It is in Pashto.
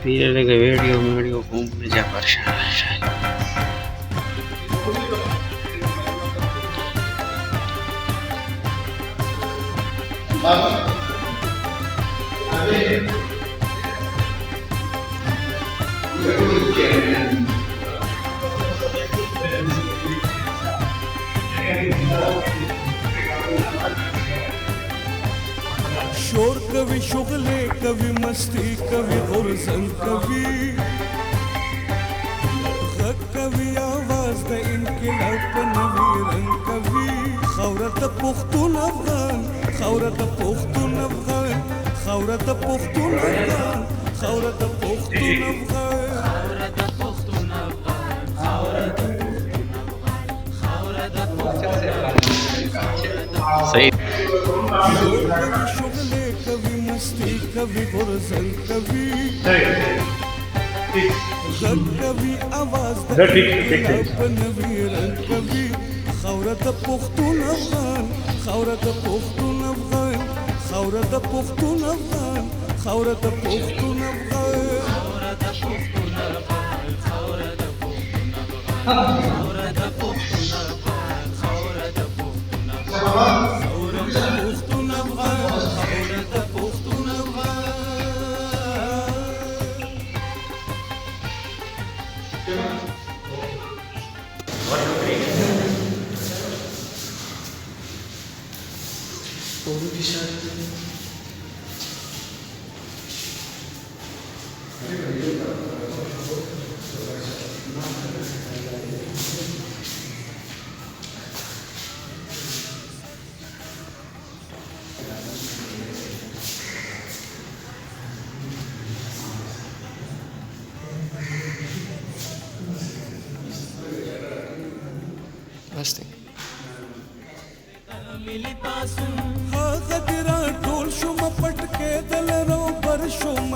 پیره لکه ویډیو میډیو کوم نه چا پریشان شي. शोर कभी शुगले कभी मस्ती कभी गुरजन कभी गग कभी आवाज د انقلاب په نوی رنگ कभी خاورت پختون افغان خاورت پختون افغان خاورت پختون افغان خاورت پختون افغان خاورت پختون افغان خاورت صحیح कभी शुगले कभी मस्ती कभी गुरजन कभी कभी आवाज د نوی رنگ कभी خاورت پختون افغان خاورت پختون افغان خاورت پختون افغان خاورت پختون افغان خاورت پختون افغان خاورت پختون افغان خاورت پختون افغان خاورت پختون افغان خاورت پختون افغان خاورت پختون افغان هغه ګران ټول شوم پټ کېدل رو بر شوم